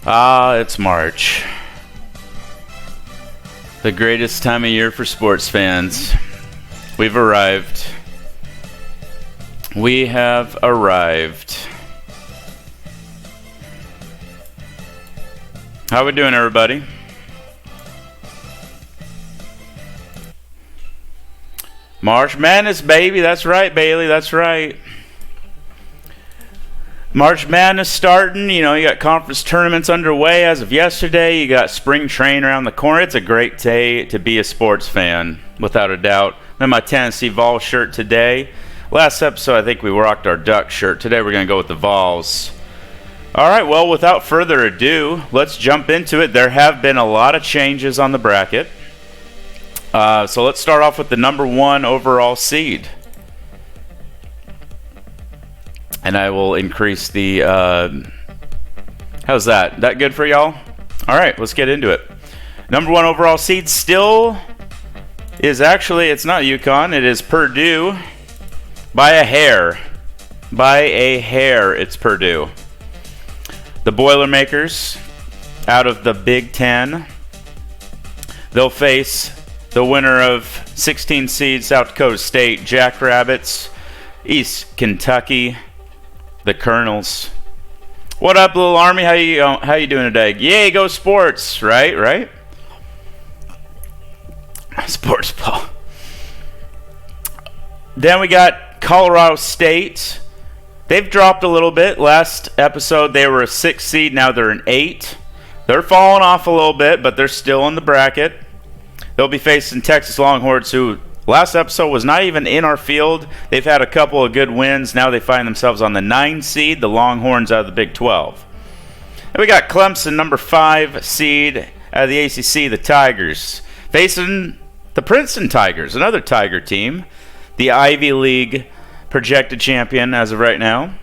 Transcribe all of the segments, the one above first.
It's March. The greatest time of year for sports fans. We've arrived. We have arrived. How we doing, everybody? March Madness, baby. That's right, Bailey. That's right. March Madness starting. You know, you got conference tournaments underway as of yesterday. You got spring training around the corner. It's a great day to be a sports fan, without a doubt. I'm in my Tennessee Vols shirt today. Last episode, I think we rocked our Duck shirt. Today, we're going to go with the Vols. All right, well, without further ado, let's jump into it. There have been a lot of changes on the bracket. So let's start off with the number 1 overall seed. And I will increase the, how's that? That good for y'all? All right, let's get into it. Number 1 overall seed still is actually, it's not UConn, it is Purdue by a hair. By a hair, it's Purdue. The Boilermakers out of the Big Ten. They'll face the winner of 16 seed South Dakota State, Jackrabbits, East Kentucky, the Colonels. What up, little Army? How you doing today? Yay, go sports! Right? Sports ball. Then we got Colorado State. They've dropped a little bit. Last episode, they were a 6 seed. Now they're an 8. They're falling off a little bit, but they're still in the bracket. They'll be facing Texas Longhorns, who last episode was not even in our field. They've had a couple of good wins. Now they find themselves on the 9 seed, the Longhorns out of the Big 12. And we got Clemson, number 5 seed out of the ACC, the Tigers, facing the Princeton Tigers, another Tiger team, the Ivy League projected champion as of right now.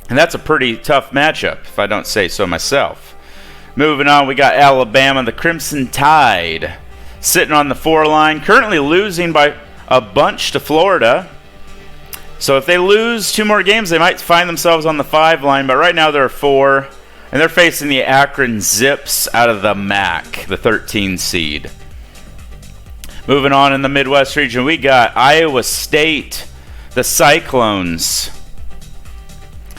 And that's a pretty tough matchup, if I don't say so myself. Moving on, we got Alabama, the Crimson Tide, sitting on the 4 line, currently losing by a bunch to Florida. So if they lose 2 more games, they might find themselves on the 5 line. But right now they're 4, and they're facing the Akron Zips out of the MAC, the 13 seed. Moving on in the Midwest region, we got Iowa State, the Cyclones,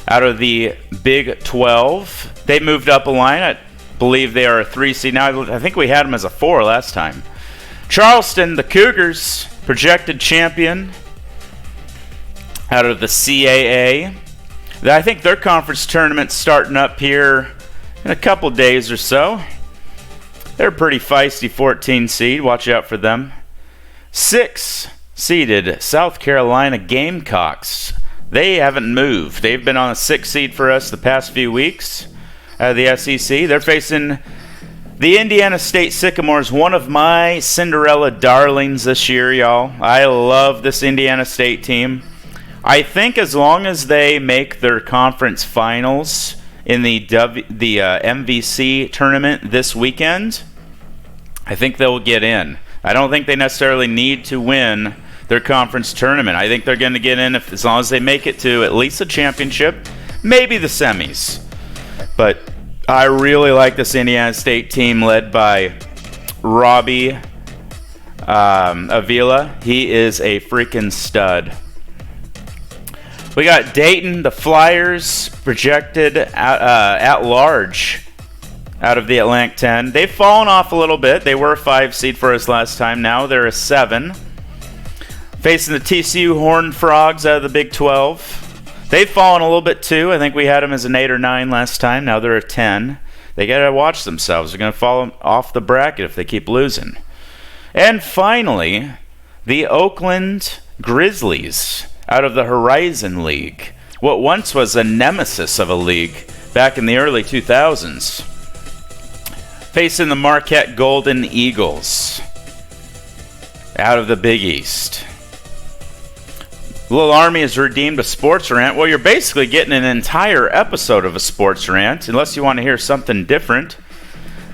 out of the Big 12. They moved up a line. I believe they are a 3 seed now. I think we had them as a 4 last time. Charleston, the Cougars, projected champion out of the CAA. I think their conference tournament's starting up here in a couple days or so. They're a pretty feisty 14 seed. Watch out for them. 6 seeded South Carolina Gamecocks. They haven't moved. They've been on a 6 seed for us the past few weeks out of the SEC. They're facing the Indiana State Sycamores, one of my Cinderella darlings this year, y'all. I love this Indiana State team. I think as long as they make their conference finals in the MVC tournament this weekend, I think they'll get in. I don't think they necessarily need to win their conference tournament. I think they're going to get in as long as they make it to at least the championship, maybe the semis. But I really like this Indiana State team led by Robbie Avila. He is a freaking stud. We got Dayton, the Flyers, projected at large out of the Atlantic 10. They've fallen off a little bit. They were a 5 seed for us last time. Now they're a 7. Facing the TCU Horned Frogs out of the Big 12. They've fallen a little bit too. I think we had them as an 8 or 9 last time. Now they're a 10. They got to watch themselves. They're going to fall off the bracket if they keep losing. And finally, the Oakland Grizzlies out of the Horizon League. What once was a nemesis of a league back in the early 2000s. Facing the Marquette Golden Eagles out of the Big East. Little Army has redeemed a sports rant. Well, you're basically getting an entire episode of a sports rant, unless you want to hear something different.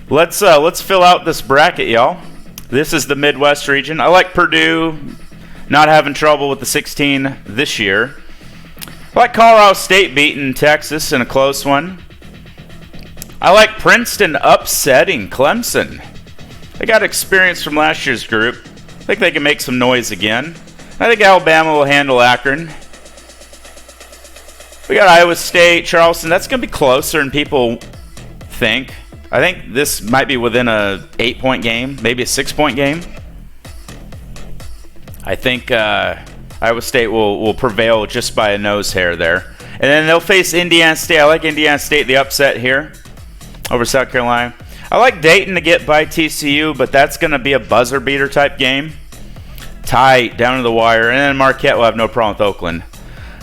Let's fill out this bracket, y'all. This is the Midwest region. I like Purdue not having trouble with the 16 this year. I like Colorado State beating Texas in a close one. I like Princeton upsetting Clemson. They got experience from last year's group. I think they can make some noise again. I think Alabama will handle Akron. We got Iowa State, Charleston. That's going to be closer than people think. I think this might be within a 8-point game, maybe a 6-point game. I think Iowa State will prevail just by a nose hair there. And then they'll face Indiana State. I like Indiana State, the upset here over South Carolina. I like Dayton to get by TCU, but that's going to be a buzzer beater type game. Tight, down to the wire. And then Marquette will have no problem with Oakland.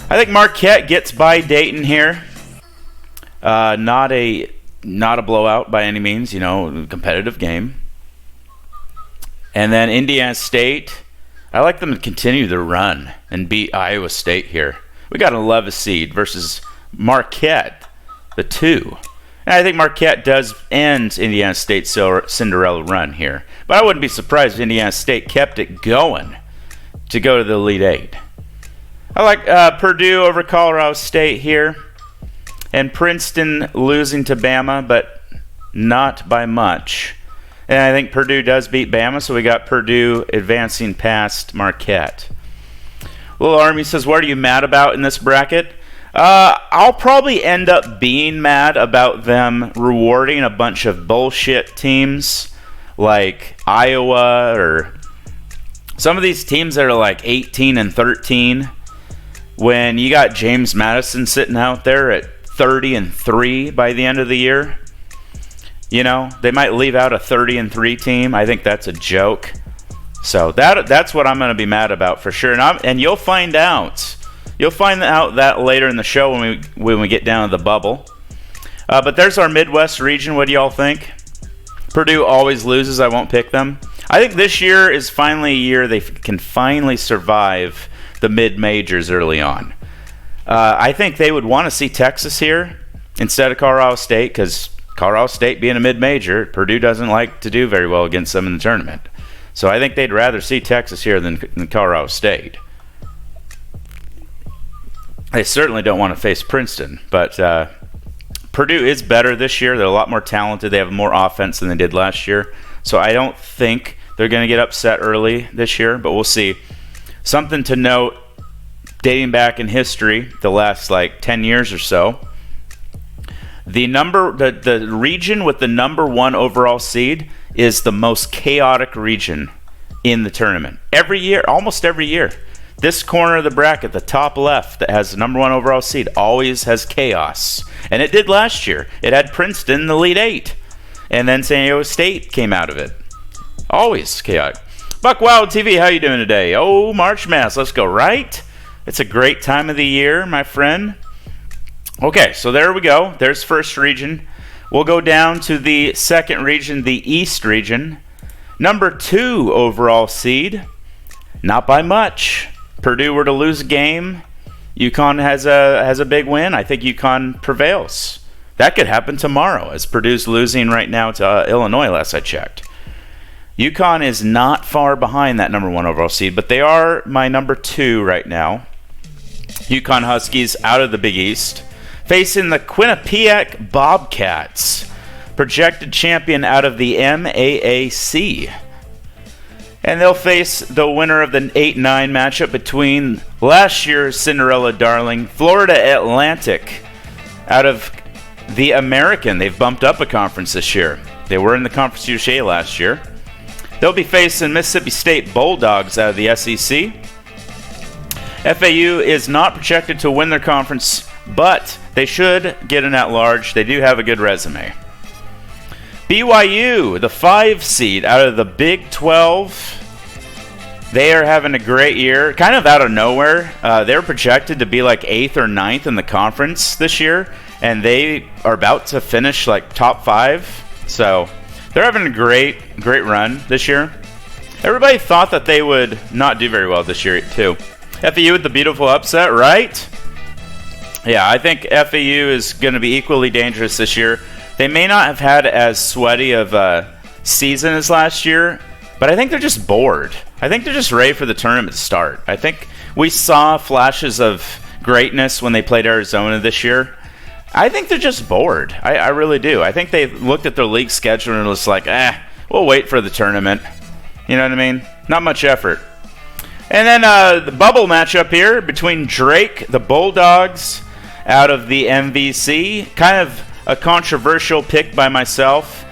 I think Marquette gets by Dayton here. Not a blowout by any means, competitive game. And then Indiana State, I like them to continue their run and beat Iowa State here. We got an 11 seed versus Marquette, the 2. And I think Marquette does end Indiana State's Cinderella run here. But I wouldn't be surprised if Indiana State kept it going to go to the Elite 8. I like Purdue over Colorado State here. And Princeton losing to Bama, but not by much. And I think Purdue does beat Bama, so we got Purdue advancing past Marquette. Little Army says, what are you mad about in this bracket? I'll probably end up being mad about them rewarding a bunch of bullshit teams like Iowa or some of these teams that are like 18 and 13 when you got James Madison sitting out there at 30 and 3 by the end of the year. They might leave out a 30 and 3 team. I think that's a joke. So that's what I'm going to be mad about for sure. And you'll find out. You'll find out that later in the show when we get down to the bubble. But there's our Midwest region. What do y'all think? Purdue always loses. I won't pick them. I think this year is finally a year they can finally survive the mid-majors early on. I think they would want to see Texas here instead of Colorado State because Colorado State being a mid-major, Purdue doesn't like to do very well against them in the tournament. So I think they'd rather see Texas here than Colorado State. They certainly don't want to face Princeton, but Purdue is better this year. They're a lot more talented. They have more offense than they did last year. So I don't think they're going to get upset early this year, but we'll see. Something to note, dating back in history, the last 10 years or so, the region with the number 1 overall seed is the most chaotic region in the tournament. Every year, almost every year. This corner of the bracket, the top left that has the number 1 overall seed, always has chaos. And it did last year. It had Princeton in the Elite 8. And then San Diego State came out of it. Always chaotic. Buck Wild TV, how you doing today? Oh, March Madness, let's go, right? It's a great time of the year, my friend. Okay, so there we go. There's first region. We'll go down to the second region, the East region. Number 2 overall seed. Not by much. Purdue were to lose a game. UConn has a big win. I think UConn prevails. That could happen tomorrow as Purdue's losing right now to Illinois last I checked. UConn is not far behind that number 1 overall seed, but they are my number 2 right now. UConn Huskies out of the Big East. Facing the Quinnipiac Bobcats, projected champion out of the MAAC. And they'll face the winner of the 8-9 matchup between last year's Cinderella darling, Florida Atlantic, out of the American. They've bumped up a conference this year. They were in the Conference USA last year. They'll be facing Mississippi State Bulldogs out of the SEC. FAU is not projected to win their conference, but they should get an at-large. They do have a good resume. BYU, the 5 seed out of the Big 12. They are having a great year, kind of out of nowhere. They're projected to be like 8th or 9th in the conference this year, and they are about to finish like top 5. So they're having a great run this year. Everybody thought that they would not do very well this year too. FAU with the beautiful upset, right? Yeah, I think FAU is going to be equally dangerous this year. They may not have had as sweaty of a season as last year, but I think they're just bored. I think they're just ready for the tournament to start. I think we saw flashes of greatness when they played Arizona this year. I think they're just bored. I really do. I think they looked at their league schedule and was like, we'll wait for the tournament. You know what I mean? Not much effort. And then the bubble matchup here between Drake, the Bulldogs, out of the MVC. Kind of a controversial pick by myself,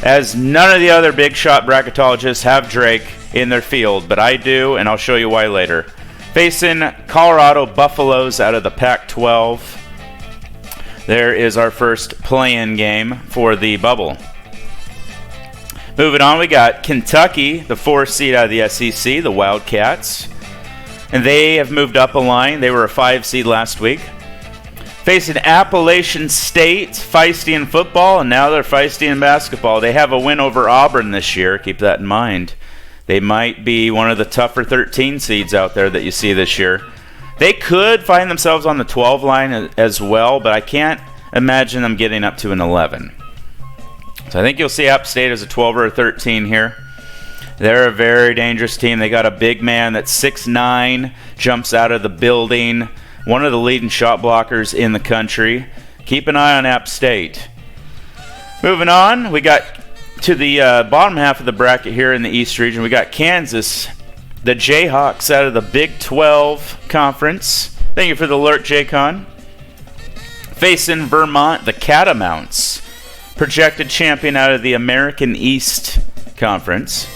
as none of the other big shot bracketologists have Drake in their field, but I do, and I'll show you why later. Facing Colorado Buffaloes out of the Pac-12. There is our first play-in game for the bubble. Moving on, we got Kentucky, the 4th seed out of the SEC, the Wildcats. And they have moved up a line. They were a 5 seed last week. Facing Appalachian State, feisty in football, and now they're feisty in basketball. They have a win over Auburn this year. Keep that in mind. They might be one of the tougher 13 seeds out there that you see this year. They could find themselves on the 12 line as well, but I can't imagine them getting up to an 11. So I think you'll see App State as a 12 or a 13 here. They're a very dangerous team. They got a big man that's 6'9", jumps out of the building, one of the leading shot blockers in the country. Keep an eye on App State. Moving on, we got to the bottom half of the bracket here in the East region. We got Kansas, the Jayhawks out of the Big 12 Conference. Thank you for the alert, Jaycon. Facing Vermont, the Catamounts, projected champion out of the American East Conference.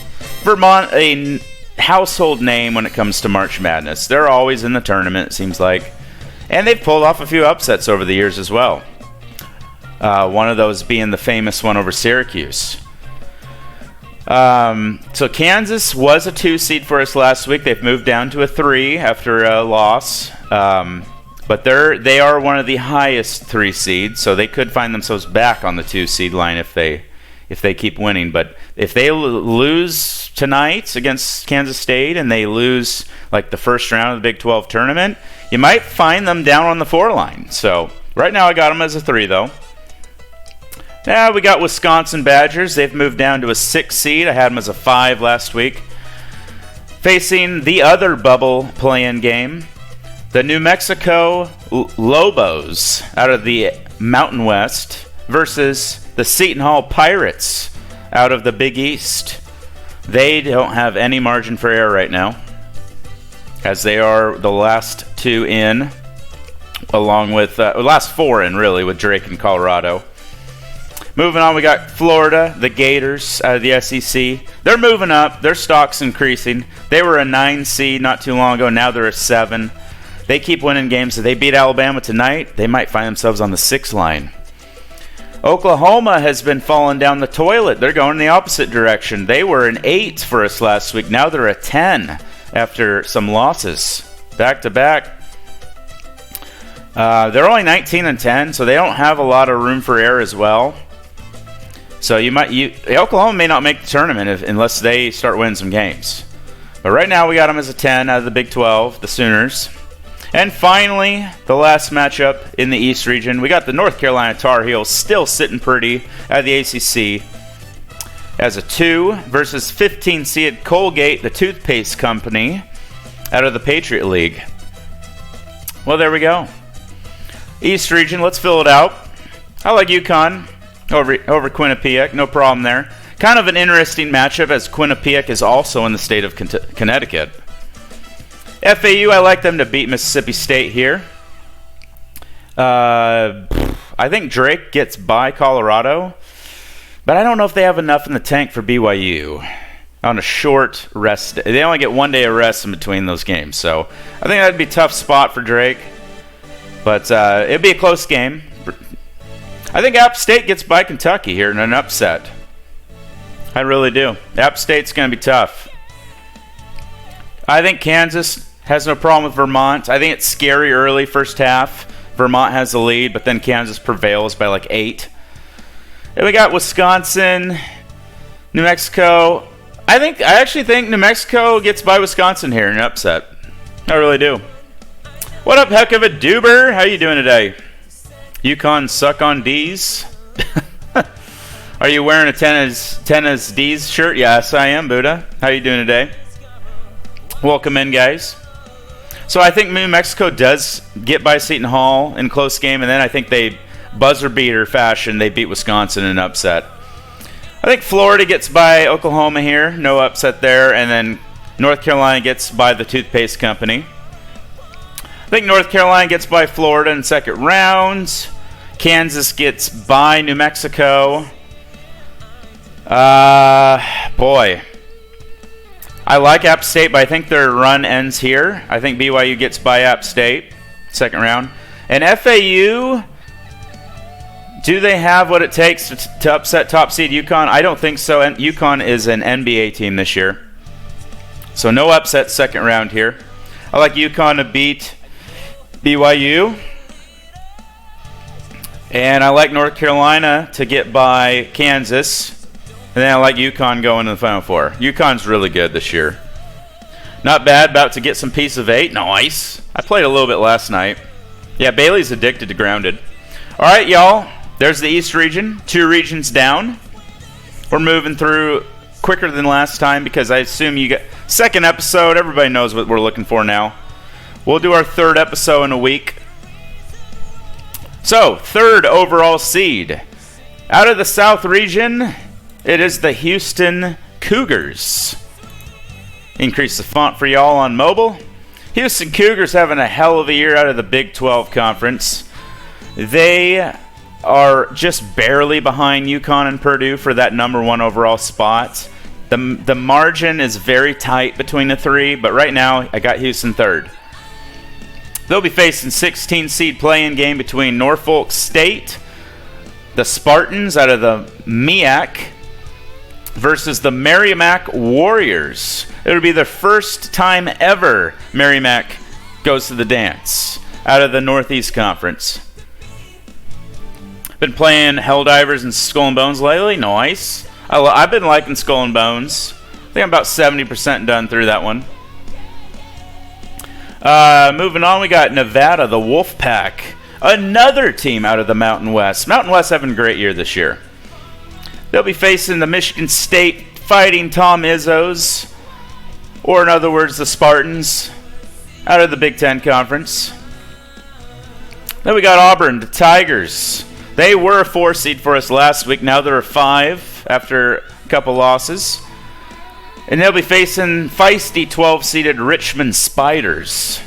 Vermont, a household name when it comes to March Madness. They're always in the tournament, it seems like. And they've pulled off a few upsets over the years as well. One of those being the famous one over Syracuse. So Kansas was a 2 seed for us last week. They've moved down to a 3 after a loss. But they are one of the highest 3 seeds, so they could find themselves back on the 2 seed line if they keep winning. But if they lose tonight against Kansas State and they lose like the first round of the Big 12 tournament, you might find them down on the 4 line. So right now I got them as a 3 though. Now we got Wisconsin Badgers. They've moved down to a 6 seed. I had them as a 5 last week. Facing the other bubble play-in game, the New Mexico Lobos out of the Mountain West versus the Seton Hall Pirates out of the Big East. They don't have any margin for error right now, as they are the last 2 in, along with last 4 in really, with Drake and Colorado. Moving on, we got Florida, the Gators out of the SEC. They're moving up. Their stock's increasing. They were a 9 seed not too long ago. Now they're a 7. They keep winning games. If they beat Alabama tonight, they might find themselves on the 6 line. Oklahoma has been falling down the toilet. They're going in the opposite direction. They were an 8 for us last week. Now they're a 10 after some losses back to back. They're only 19 and 10, so they don't have a lot of room for error as well. So Oklahoma may not make the tournament unless they start winning some games. But right now we got them as a 10 out of the Big 12, the Sooners. And finally, the last matchup in the East region, we got the North Carolina Tar Heels still sitting pretty at the ACC as a 2 versus 15 seed Colgate, the toothpaste company, out of the Patriot League. Well, there we go. East region, let's fill it out. I like UConn over Quinnipiac, no problem there. Kind of an interesting matchup as Quinnipiac is also in the state of Connecticut. FAU, I like them to beat Mississippi State here. I think Drake gets by Colorado, but I don't know if they have enough in the tank for BYU on a short rest. They only get 1 day of rest in between those games, so I think that'd be a tough spot for Drake. But it'd be a close game. I think App State gets by Kentucky here in an upset. I really do. App State's going to be tough. I think Kansas has no problem with Vermont. I think it's scary early first half. Vermont has the lead, but then Kansas prevails by like 8. And we got Wisconsin, New Mexico. I actually think New Mexico gets by Wisconsin here in an upset. I really do. What up, heck of a Duber? How you doing today? UConn suck on D's? Are you wearing a tennis D's shirt? Yes, I am, Buddha. How you doing today? Welcome in, guys. So I think New Mexico does get by Seton Hall in close game, and then I think they buzzer beater fashion, they beat Wisconsin in an upset. I think Florida gets by Oklahoma here. No upset there. And then North Carolina gets by the toothpaste company. I think North Carolina gets by Florida in second round. Kansas gets by New Mexico. Boy. I like App State, but I think their run ends here. I think BYU gets by App State, second round. And FAU, do they have what it takes to upset top seed UConn? I don't think so. And UConn is an NBA team this year. So no upset second round here. I like UConn to beat BYU. And I like North Carolina to get by Kansas. And then I like UConn going to the Final Four. UConn's really good this year. Not bad. About to get some piece of 8. Nice. I played a little bit last night. Yeah, Bailey's addicted to grounded. All right, y'all. There's the East region. 2 regions down. We're moving through quicker than last time because I assume you get second episode. Everybody knows what we're looking for now. We'll do our third episode in a week. So, third overall seed. Out of the South region, it is the Houston Cougars. Increase the font for y'all on mobile. Houston Cougars having a hell of a year out of the Big 12 Conference. They are just barely behind UConn and Purdue for that number 1 overall spot. The margin is very tight between the 3, but right now I got Houston third. They'll be facing 16 seed play-in game between Norfolk State, the Spartans out of the MEAC, versus the Merrimack Warriors. It'll be the first time ever Merrimack goes to the dance out of the Northeast Conference. Been playing Helldivers and Skull and Bones lately. Nice. I've been liking Skull and Bones. I think I'm about 70% done through that one. Moving on, we got Nevada, the Wolfpack. Another team out of the Mountain West. Mountain West having a great year this year. They'll be facing the Michigan State Fighting Tom Izzos, or in other words, the Spartans, out of the Big Ten Conference. Then we got Auburn, the Tigers. They were a 4 seed for us last week. Now they're a 5 after a couple losses. And they'll be facing feisty 12-seeded Richmond Spiders,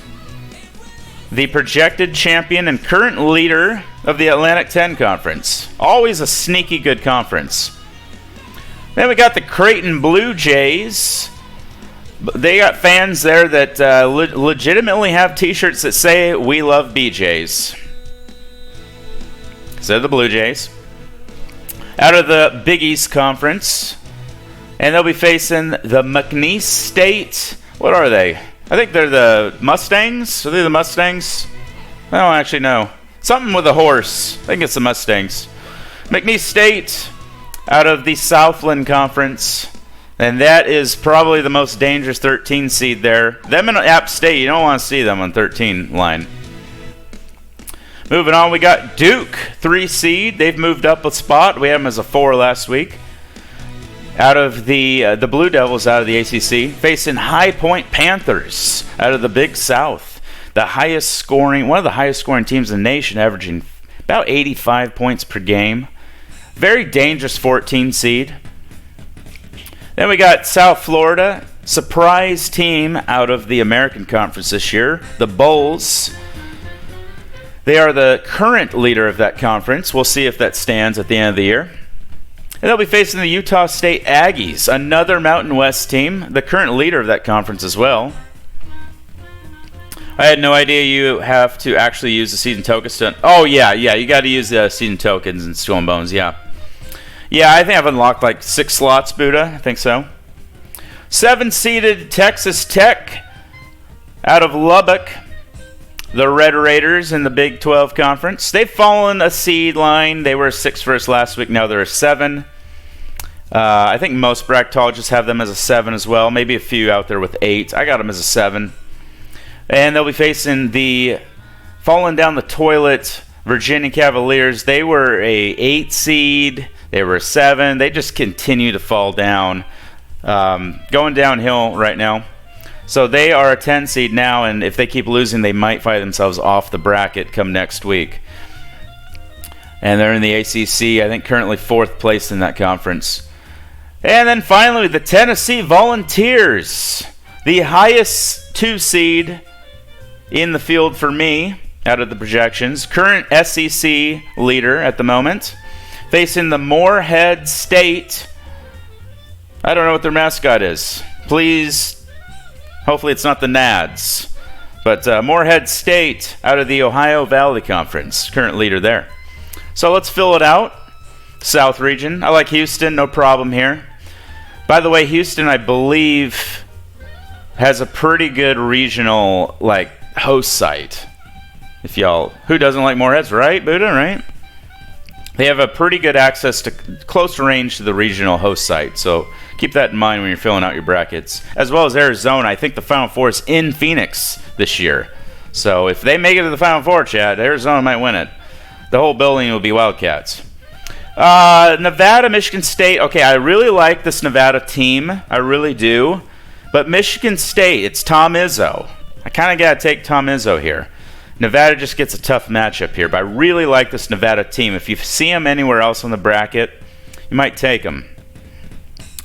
the projected champion and current leader of the Atlantic 10 Conference. Always a sneaky good conference. Then we got the Creighton Blue Jays. They got fans there that legitimately have t-shirts that say, "We love BJs." So the Blue Jays. Out of the Big East Conference. And they'll be facing the McNeese State. What are they? I think they're the Mustangs. Are they the Mustangs? I don't actually know. Something with a horse. I think it's the Mustangs. McNeese State out of the Southland Conference. And that is probably the most dangerous 13 seed there. Them in App State, you don't want to see them on 13 line. Moving on, we got Duke, 3 seed. They've moved up a spot. We had them as a 4 last week. Out of the Blue Devils out of the ACC, facing High Point Panthers out of the Big South. One of the highest scoring teams in the nation, averaging about 85 points per game. Very dangerous 14 seed. Then we got South Florida, surprise team out of the American Conference this year, the Bulls. They are the current leader of that conference. We'll see if that stands at the end of the year. And they'll be facing the Utah State Aggies, another Mountain West team, the current leader of that conference as well. I had no idea you have to actually use the season tokens. Oh, yeah, you got to use the season tokens in Skull and Bones, yeah. Yeah, I think I've unlocked like 6 slots, Buddha. I think so. 7-seeded Texas Tech out of Lubbock. The Red Raiders in the Big 12 Conference. They've fallen a seed line. They were a 6 first last week. Now they're a 7. I think most bracketologists have them as a 7 as well. Maybe a few out there with 8. I got them as a 7. And they'll be facing the falling down the toilet Virginia Cavaliers. They were a 8 seed. They were a 7. They just continue to fall down. Going downhill right now. So they are a 10 seed now, and if they keep losing, they might find themselves off the bracket come next week. And they're in the ACC, I think currently 4th place in that conference. And then finally, the Tennessee Volunteers, the highest 2 seed in the field for me out of the projections. Current SEC leader at the moment, facing the Morehead State. I don't know what their mascot is. Please, hopefully it's not the Nads. But Morehead State out of the Ohio Valley Conference, current leader there. So let's fill it out. South region. I like Houston, no problem here. By the way, Houston, I believe, has a pretty good regional host site. If y'all, who doesn't like Moreheads, right, Buddha, right? They have a pretty good access to close range to the regional host site, so keep that in mind when you're filling out your brackets. As well as Arizona, I think the Final Four is in Phoenix this year. So if they make it to the Final Four, Chad, Arizona might win it. The whole building will be Wildcats. Nevada, Michigan State. Okay, I really like this Nevada team. I really do. But Michigan State, it's Tom Izzo. I kind of got to take Tom Izzo here. Nevada just gets a tough matchup here, but I really like this Nevada team. If you see them anywhere else on the bracket, you might take them.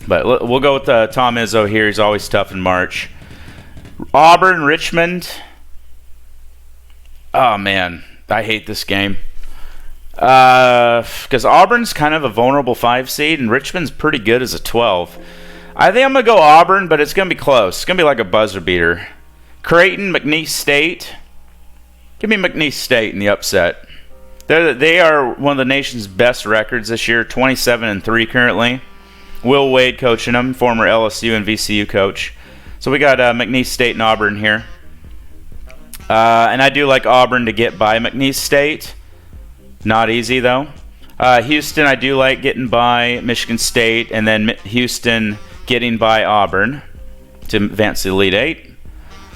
But we'll go with Tom Izzo here. He's always tough in March. Auburn, Richmond. Oh, man. I hate this game. Because Auburn's kind of a vulnerable 5 seed, and Richmond's pretty good as a 12. I think I'm going to go Auburn, but it's going to be close. It's going to be like a buzzer beater. Creighton, McNeese State. Give me McNeese State in the upset. They are one of the nation's best records this year, 27-3 currently. Will Wade coaching them, former LSU and VCU coach. So we got McNeese State and Auburn here. And I do like Auburn to get by McNeese State. Not easy, though. Houston, I do like getting by Michigan State, and then Houston getting by Auburn to advance to the Elite Eight.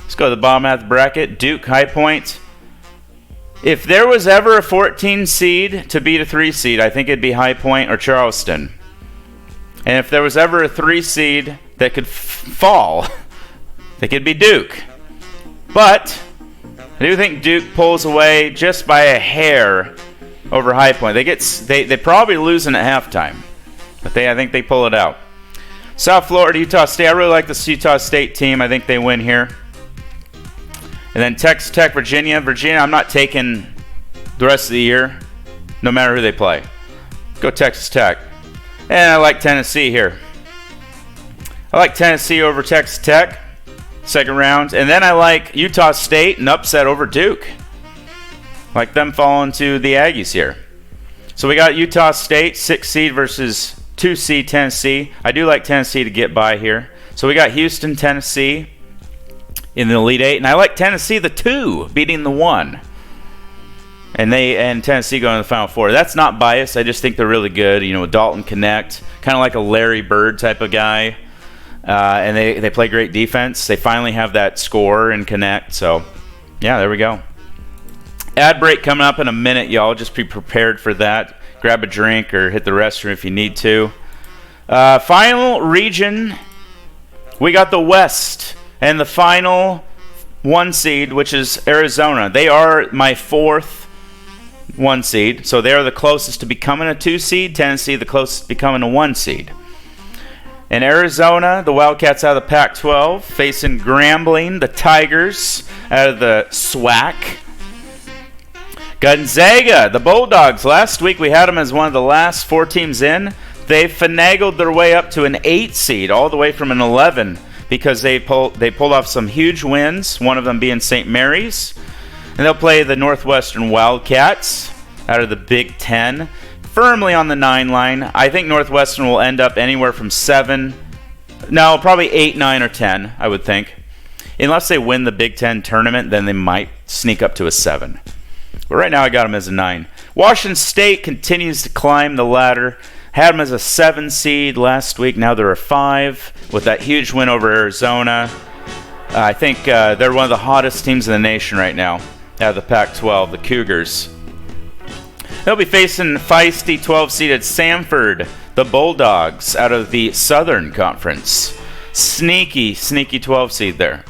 Let's go to the bottom half of the bracket. Duke, High Point. If there was ever a 14 seed to beat a 3 seed, I think it'd be High Point or Charleston. And if there was ever a 3 seed that could fall, I think it'd be Duke. But I do think Duke pulls away just by a hair over High Point. They probably losing at halftime, but I think they pull it out. South Florida, Utah State. I really like this Utah State team. I think they win here. And then Texas Tech, Virginia. Virginia, I'm not taking the rest of the year, no matter who they play. Go Texas Tech. And I like Tennessee here. I like Tennessee over Texas Tech, second round. And then I like Utah State and upset over Duke. Like them falling to the Aggies here. So we got Utah State, 6 seed versus 2 seed Tennessee. I do like Tennessee to get by here. So we got Houston, Tennessee in the Elite Eight. And I like Tennessee, the 2, beating the 1. And Tennessee going to the Final Four. That's not biased. I just think they're really good. You know, Dalton Connect, kind of like a Larry Bird type of guy. And they play great defense. They finally have that score and Connect. So, yeah, there we go. Ad break coming up in a minute, y'all. Just be prepared for that. Grab a drink or hit the restroom if you need to. Final region, we got the West and the final 1 seed, which is Arizona. They are my 4th 1 seed, so they are the closest to becoming a 2 seed. Tennessee, the closest to becoming a 1 seed. In Arizona, the Wildcats out of the Pac-12, facing Grambling, the Tigers out of the SWAC. Gonzaga, the Bulldogs. Last week we had them as one of the last 4 teams in. They finagled their way up to an 8 seed, all the way from an 11, because they pulled off some huge wins, one of them being St. Mary's. And they'll play the Northwestern Wildcats out of the Big Ten, firmly on the 9 line. I think Northwestern will end up anywhere from 7, no, probably 8, 9, or 10, I would think. Unless they win the Big Ten tournament, then they might sneak up to a 7. But right now I got them as a 9. Washington State continues to climb the ladder. Had them as a 7 seed last week. Now they're a 5 with that huge win over Arizona. I think they're one of the hottest teams in the nation right now out of the Pac-12, the Cougars. They'll be facing feisty 12-seeded Samford, the Bulldogs, out of the Southern Conference. Sneaky 12 seed there.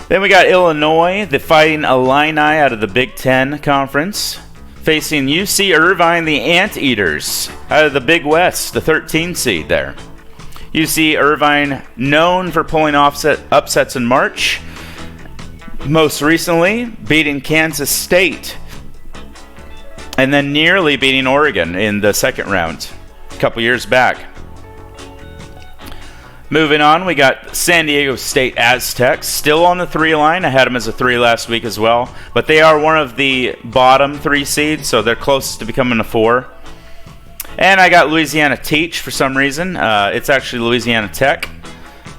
Then we got Illinois, the Fighting Illini out of the Big Ten Conference. facing UC Irvine, the Anteaters, out of the Big West, the 13 seed there. UC Irvine, known for pulling upsets in March, most recently beating Kansas State, and then nearly beating Oregon in the second round a couple years back. Moving on, we got San Diego State Aztecs, still on the 3 line. I had them as a 3 last week as well. But they are one of the bottom 3 seeds, so they're closest to becoming a 4. And I got Louisiana Teach for some reason. It's actually Louisiana Tech.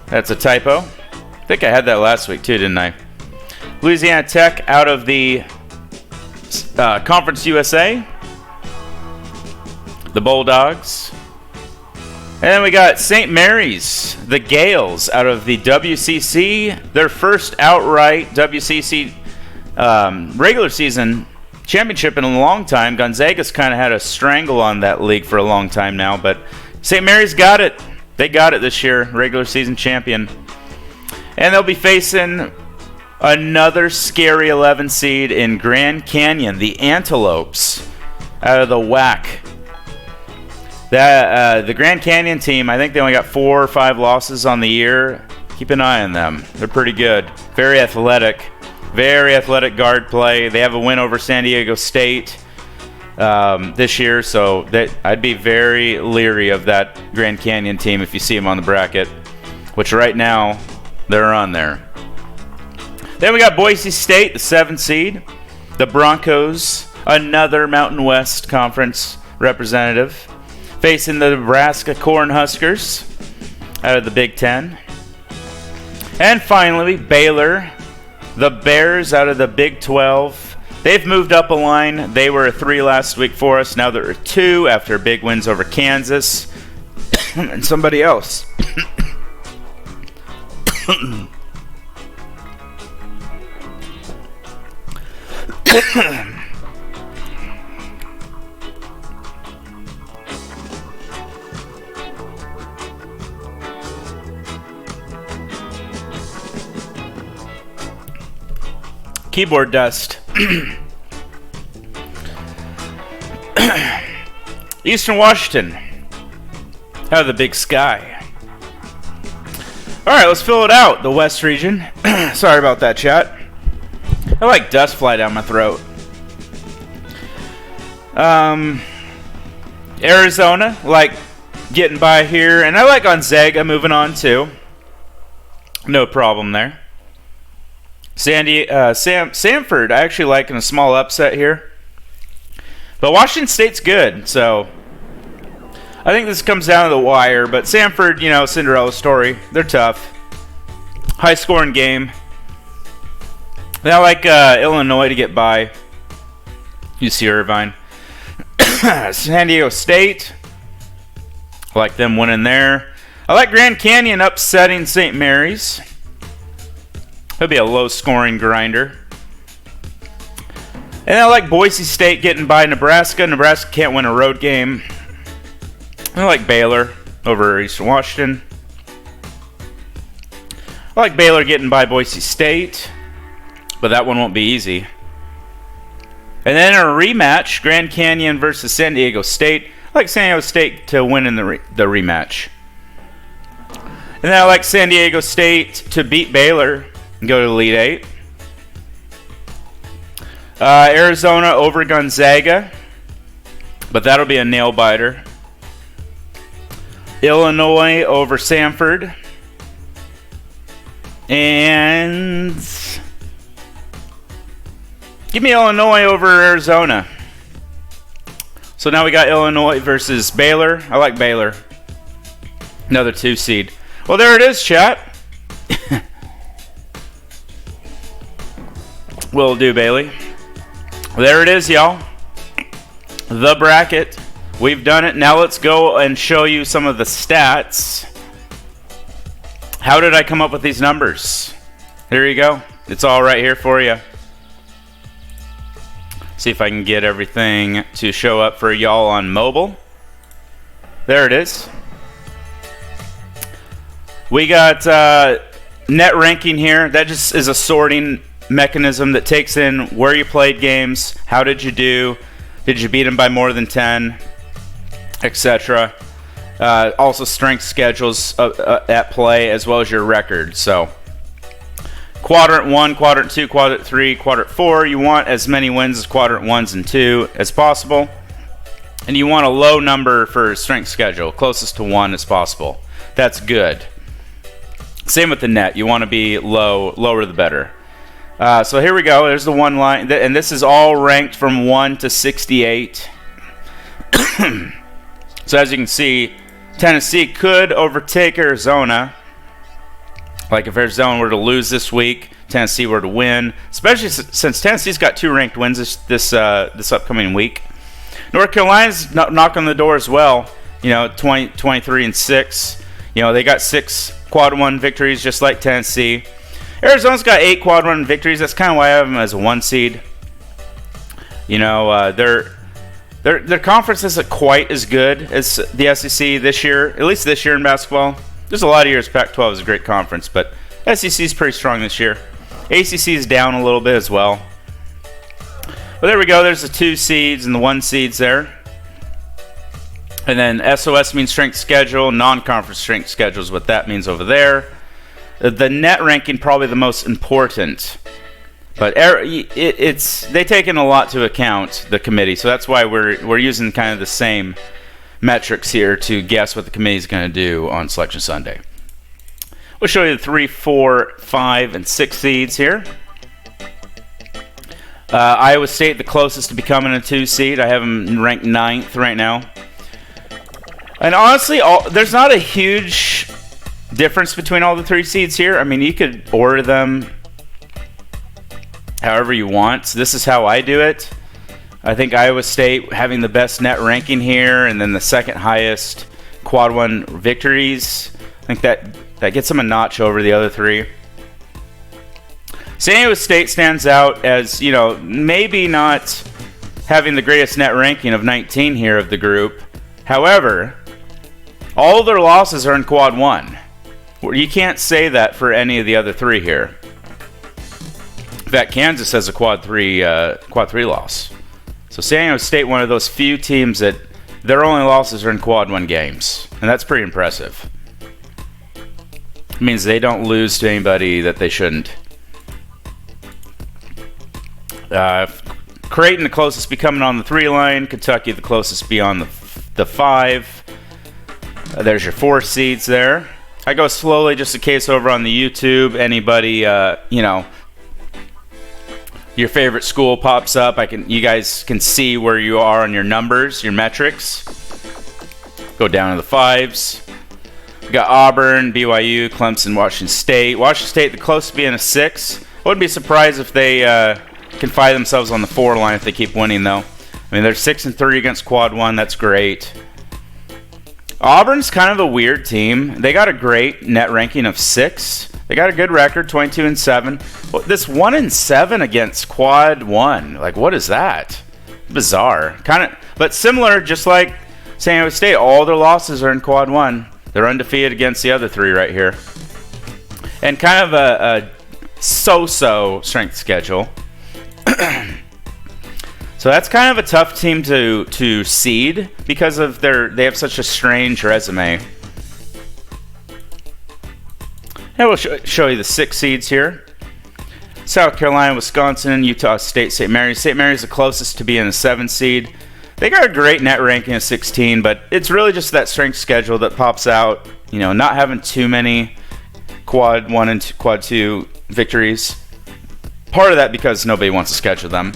That's a typo. I think I had that last week too, didn't I? Louisiana Tech out of the Conference USA. The Bulldogs. And then we got St. Mary's, the Gales, out of the WCC. Their first outright WCC regular season championship in a long time. Gonzaga's kind of had a strangle on that league for a long time now, but St. Mary's got it. They got it this year, regular season champion. And they'll be facing another scary 11 seed in Grand Canyon, the Antelopes, out of the WAC. The Grand Canyon team, I think they only got 4 or 5 losses on the year. Keep an eye on them. They're pretty good. Very athletic guard play. They have a win over San Diego State this year, so I'd be very leery of that Grand Canyon team if you see them on the bracket, which right now they're on there. Then we got Boise State, the 7th seed. The Broncos, another Mountain West Conference representative, facing the Nebraska Cornhuskers out of the Big Ten. And finally, Baylor, the Bears out of the Big 12. They've moved up a line. They were a 3 last week for us. Now they're a 2 after big wins over Kansas and somebody else. Keyboard dust. Eastern Washington out of the Big Sky. Alright, let's fill it out. The West region. Sorry about that, chat. I like dust fly down my throat. Arizona, like getting by here. And I like Gonzaga moving on too. No problem there. Samford, I actually like in a small upset here. But Washington State's good, so I think this comes down to the wire. But Samford, Cinderella story. They're tough. High scoring game. And I like Illinois to get by. UC Irvine. San Diego State. I like them winning there. I like Grand Canyon upsetting St. Mary's. It'll be a low-scoring grinder. And I like Boise State getting by Nebraska. Nebraska can't win a road game. I like Baylor over Eastern Washington. I like Baylor getting by Boise State, but that one won't be easy. And then a rematch, Grand Canyon versus San Diego State. I like San Diego State to win in the rematch. And then I like San Diego State to beat Baylor and go to the Elite 8. Arizona over Gonzaga, but that'll be a nail-biter. Illinois over Samford. And give me Illinois over Arizona. So now we got Illinois versus Baylor. I like Baylor. Another 2 seed. Well, there it is, chat. Will do, Bailey. There it is, y'all. The bracket. We've done it. Now let's go and show you some of the stats. How did I come up with these numbers? Here you go. It's all right here for you. See if I can get everything to show up for y'all on mobile. There it is. We got net ranking here. That just is a sorting mechanism that takes in where you played games, how did you do, Did you beat them by more than 10, etc. Also, strength schedules at play, as well as your record. So, quadrant 1, quadrant 2, quadrant 3, quadrant 4, you want as many wins as quadrant 1s and 2 as possible. And you want a low number for strength schedule, closest to 1 as possible. That's good. Same with the net. You want to be low, lower the better. So here we go. There's the one line. And this is all ranked from 1 to 68. So as you can see, Tennessee could overtake Arizona. Like if Arizona were to lose this week, Tennessee were to win, especially since Tennessee's got 2 ranked wins this upcoming week. North Carolina's knock on the door as well. 23-6. They got 6 quad 1 victories just like Tennessee. Arizona's got 8 quad 1 victories. That's kind of why I have them as a 1 seed. Their conference isn't quite as good as the SEC this year, at least this year in basketball. There's a lot of years Pac-12 is a great conference, but SEC is pretty strong this year. ACC is down a little bit as well. But there we go. There's the 2 seeds and the 1 seeds there. And then SOS means strength schedule. Non-conference strength schedule is what that means over there. The net ranking probably the most important. But they take in a lot to account, the committee. So that's why we're using kind of the same metrics here to guess what the committee is going to do on Selection Sunday. We'll show you the 3, 4, 5, and 6 seeds here. Iowa State, the closest to becoming a 2 seed. I have them ranked 9th right now. And honestly, there's not a huge difference between all the 3 seeds here. I mean, you could order them however you want. So this is how I do it. I think Iowa State having the best net ranking here, and then the second highest quad 1 victories. I think that gets them a notch over the other 3. San Diego State stands out as, maybe not having the greatest net ranking of 19 here of the group. However, all their losses are in quad 1. You can't say that for any of the other 3 here. In fact, Kansas has a quad 3 loss. So San Diego State, one of those few teams that their only losses are in quad 1 games. And that's pretty impressive. It means they don't lose to anybody that they shouldn't. Creighton, the closest becoming on the 3 line. Kentucky, the closest beyond the 5. There's your 4 seeds there. I go slowly just in case over on the YouTube anybody, your favorite school pops up. You guys can see where you are on your numbers, your metrics. Go down to the 5s. We got Auburn, BYU, Clemson, Washington State. Washington State, the closest being a 6. I wouldn't be surprised if they can find themselves on the 4 line if they keep winning, though. I mean, they're 6-3 against quad 1. That's great. Auburn's kind of a weird team. They got a great net ranking of 6. They got a good record, 22-7. Well, this 1-7 against quad 1, like what is that? Bizarre. But similar, just like San Diego State. All their losses are in quad 1. They're undefeated against the other 3 right here. And kind of a so-so strength schedule. So that's kind of a tough team to seed because of they have such a strange resume. And we'll show you the 6 seeds here. South Carolina, Wisconsin, Utah State, St. Mary's. St. Mary's the closest to being a 7 seed. They got a great net ranking of 16, but it's really just that strength schedule that pops out. Not having too many quad 1 and quad 2 victories. Part of that because nobody wants to schedule them.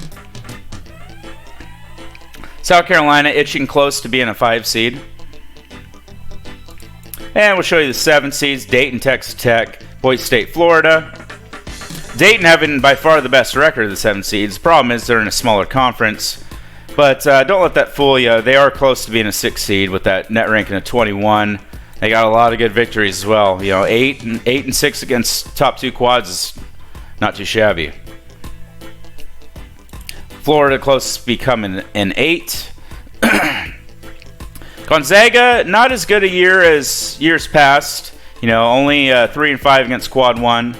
South Carolina itching close to being a 5 seed. And we'll show you the 7 seeds. Dayton, Texas Tech, Boise State, Florida. Dayton having by far the best record of the 7 seeds. The problem is they're in a smaller conference. But don't let that fool you. They are close to being a 6 seed with that net ranking of 21. They got a lot of good victories as well. 8-6 against top 2 quads is not too shabby. Florida closest becoming an 8. Gonzaga, not as good a year as years past. Only 3-5 against quad 1.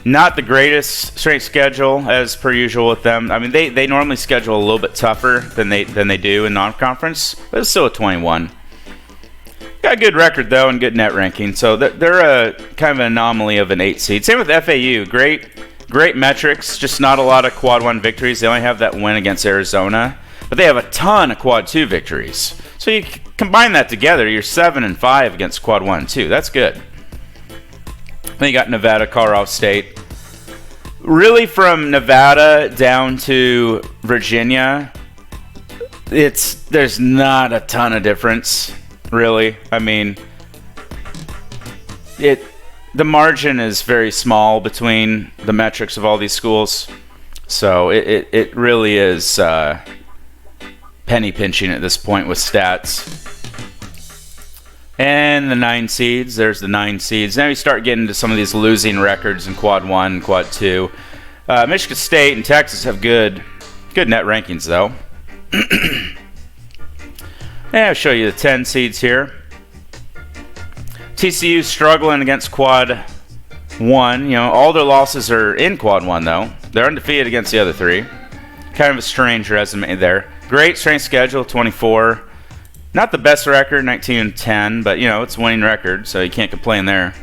Not the greatest strength schedule as per usual with them. I mean, they normally schedule a little bit tougher than they do in non-conference, but it's still a 21. Got a good record though and good net ranking, so they're a kind of an anomaly of an 8 seed. Same with FAU, great metrics, just not a lot of quad 1 victories. They only have that win against Arizona, but they have a ton of quad 2 victories. So you combine that together, you're 7-5 against quad 1 and 2. That's good. Then you got Nevada, Colorado State. Really, from Nevada down to Virginia, there's not a ton of difference, really. I mean, the margin is very small between the metrics of all these schools, so it really is penny pinching at this point with stats. And the 9 seeds, there's the 9 seeds. Now you start getting to some of these losing records in quad 1, quad 2. Michigan State and Texas have good net rankings though. And I'll show you the 10 seeds here. TCU struggling against quad 1. You know, all their losses are in quad 1 though. They're undefeated against the other 3. Kind of a strange resume there. Great strength schedule, 24. Not the best record, 19-10, but, you know, it's a winning record, so you can't complain there.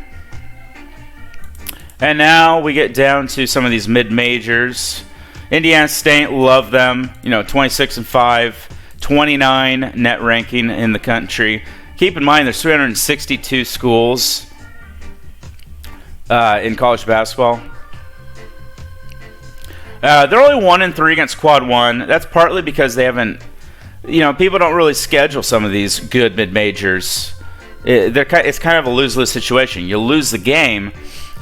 And now we get down to some of these mid-majors. Indiana State, love them. You know, 26-5, 29 net ranking in the country. Keep in mind, there's 362 schools in college basketball. They're only 1-3 against quad 1. That's partly because they haven't... You know, people don't really schedule some of these good mid-majors. It's kind of a lose-lose situation. You lose the game.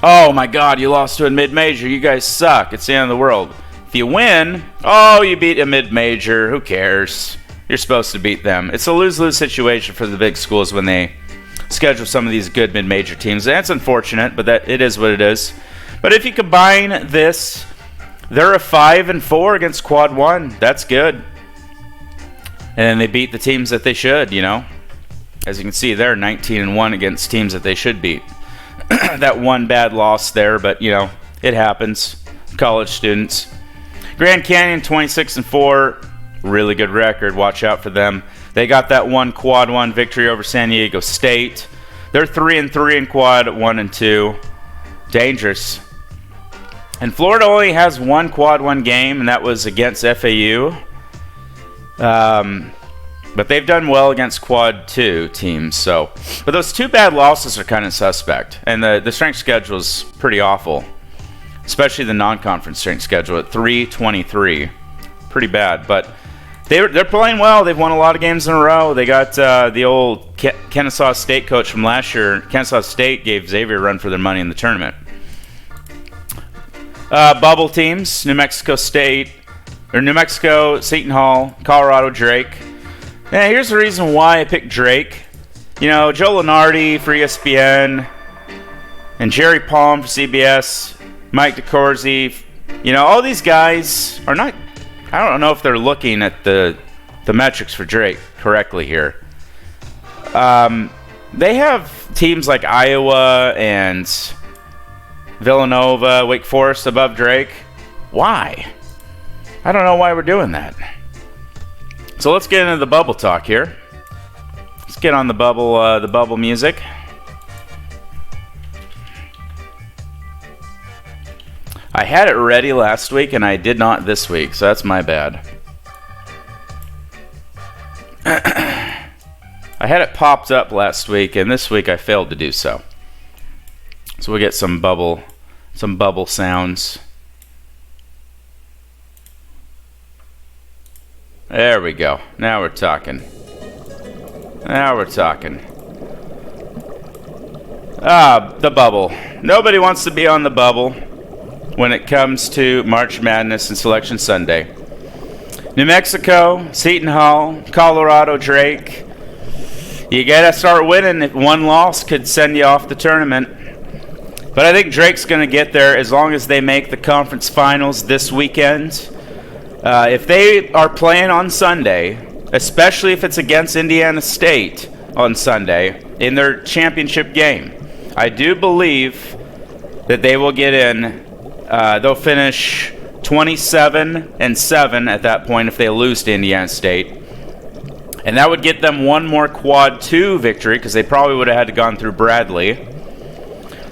Oh, my God, you lost to a mid-major. You guys suck. It's the end of the world. If you win, oh, you beat a mid-major. Who cares? You're supposed to beat them. It's a lose-lose situation for the big schools when they schedule some of these good mid-major teams. That's unfortunate, but it is what it is. But if you combine this, they're a 5-4 against quad 1. That's good. And they beat the teams that they should, you know. As you can see, they're 19-1 against teams that they should beat. That one bad loss there, but, you know, it happens. College students. Grand Canyon, 26-4. Really good record. Watch out for them. They got that one quad 1 victory over San Diego State. They're 3-3 in quad 1 and 2. Dangerous. And Florida only has one quad 1 game, and that was against FAU. But they've done well against quad 2 teams. So, but those 2 bad losses are kind of suspect, and the strength schedule is pretty awful, especially the non-conference strength schedule at 3-23, pretty bad. But they're playing well. They've won a lot of games in a row. They got the old Kennesaw State coach from last year. Kennesaw State gave Xavier a run for their money in the tournament. Bubble teams: New Mexico State. Or New Mexico, Seton Hall, Colorado, Drake. Now, here's the reason why I picked Drake. You know, Joe Lunardi for ESPN, and Jerry Palm for CBS, Mike DeCourcy. You know, all these guys are not... I don't know if they're looking at the metrics for Drake correctly here. They have teams like Iowa and Villanova, Wake Forest above Drake. Why? I don't know why we're doing that. So let's get into the bubble talk here. Let's get on the bubble music. I had it ready last week and I did not this week, so that's my bad. I had it popped up last week, and this week I failed to do so. So we'll get some bubble sounds. There we go. Now we're talking. The bubble. Nobody wants to be on the bubble when it comes to March Madness and Selection Sunday. New Mexico, Seton Hall, Colorado, Drake. You gotta start winning. If one loss could send you off the tournament. But I think Drake's gonna get there as long as they make the conference finals this weekend. If they are playing on Sunday, especially if it's against Indiana State on Sunday in their championship game, I do believe that they will get in They'll finish 27-7 at that point if they lose to Indiana State. And that would get them one more Quad 2 victory because they probably would have had to gone through Bradley.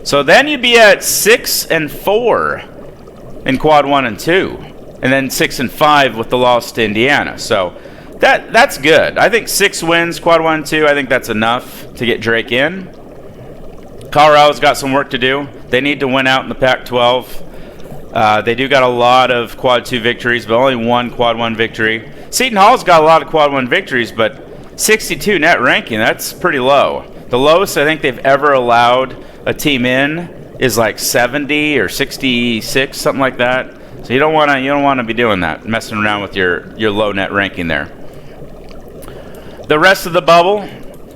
So then you'd be at 6-4 in Quad 1 and 2. And then 6-5 with the loss to Indiana. So that's good. I think 6 wins, Quad 1 and 2, I think that's enough to get Drake in. Colorado's got some work to do. They need to win out in the Pac-12. They do got a lot of Quad 2 victories, but only one Quad 1 victory. Seton Hall's got a lot of Quad 1 victories, but 62 net ranking, that's pretty low. The lowest I think they've ever allowed a team in is like 70 or 66, something like that. So you don't want to be doing that, messing around with your low net ranking there. The rest of the bubble,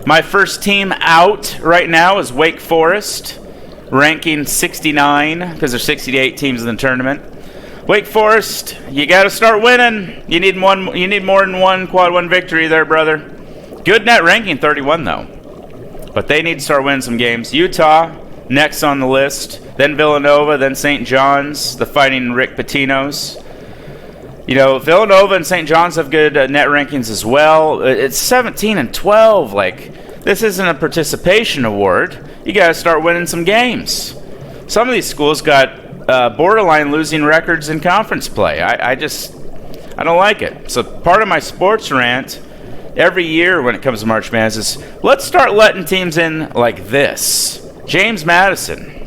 my first team out right now is Wake Forest, ranking 69 because there's 68 teams in the tournament. Wake Forest, you got to start winning. You need more than one Quad 1 victory there, brother. Good net ranking, 31 though. But they need to start winning some games. Utah, next on the list. Then Villanova, then St. John's, the Fighting Rick Pitino's. You know, Villanova and St. John's have good net rankings as well. It's 17-12. Like, this isn't a participation award. You got to start winning some games. Some of these schools got borderline losing records in conference play. I don't like it. So part of my sports rant every year when it comes to March Madness is let's start letting teams in like this. James Madison.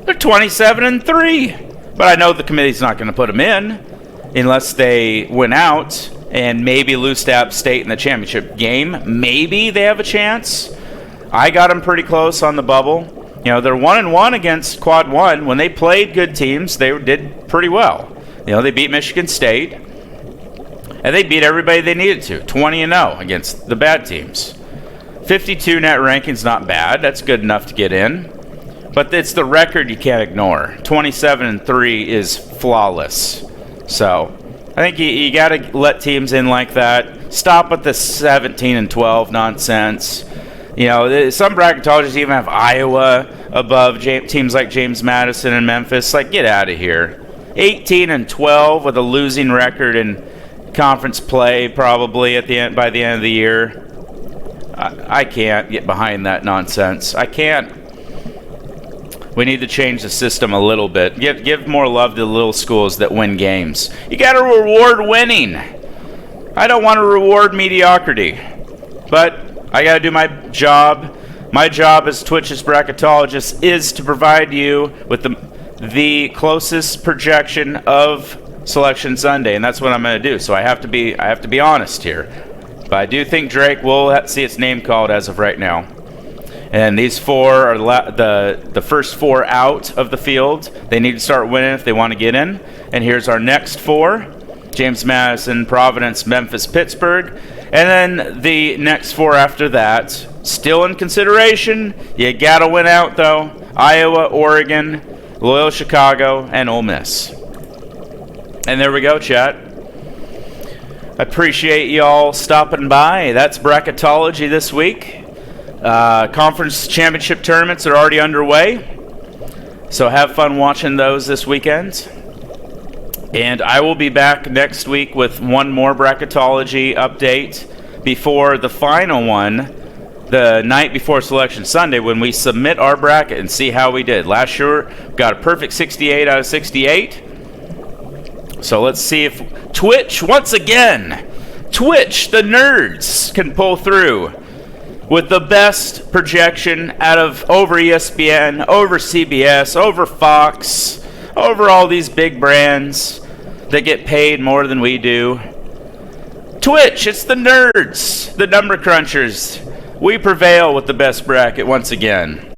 They're 27-3. But I know the committee's not going to put them in unless they win out and maybe lose to App State in the championship game. Maybe they have a chance. I got them pretty close on the bubble. You know, they're 1-1 against Quad 1. When they played good teams, they did pretty well. You know, they beat Michigan State. And they beat everybody they needed to. 20-0 against the bad teams. 52 net ranking's not bad. That's good enough to get in. But it's the record you can't ignore. 27-3 is flawless. So I think you got to let teams in like that. Stop with the 17-12 nonsense. You know, some bracketologists even have Iowa above teams like James Madison and Memphis. Like, get out of here. 18-12 with a losing record in conference play probably by the end of the year. I can't get behind that nonsense. I can't. We need to change the system a little bit. Give more love to the little schools that win games. You got to reward winning. I don't want to reward mediocrity. But I got to do my job. My job as Twitch's bracketologist is to provide you with the closest projection of Selection Sunday, and that's what I'm going to do. So I have to be honest here. But I do think Drake will see its name called as of right now. And these four are the first four out of the field. They need to start winning if they want to get in. And here's our next four: James Madison, Providence, Memphis, Pittsburgh. And then the next four after that, still in consideration. You got to win out, though. Iowa, Oregon, Loyola-Chicago, and Ole Miss. And there we go, chat. I appreciate y'all stopping by. That's Bracketology this week. Conference championship tournaments are already underway. So have fun watching those this weekend. And I will be back next week with one more Bracketology update before the final one, the night before Selection Sunday, when we submit our bracket and see how we did. Last year, got a perfect 68 out of 68. So let's see if Twitch, once again, Twitch, the nerds, can pull through with the best projection over ESPN, over CBS, over Fox, over all these big brands that get paid more than we do. Twitch, it's the nerds, the number crunchers. We prevail with the best bracket once again.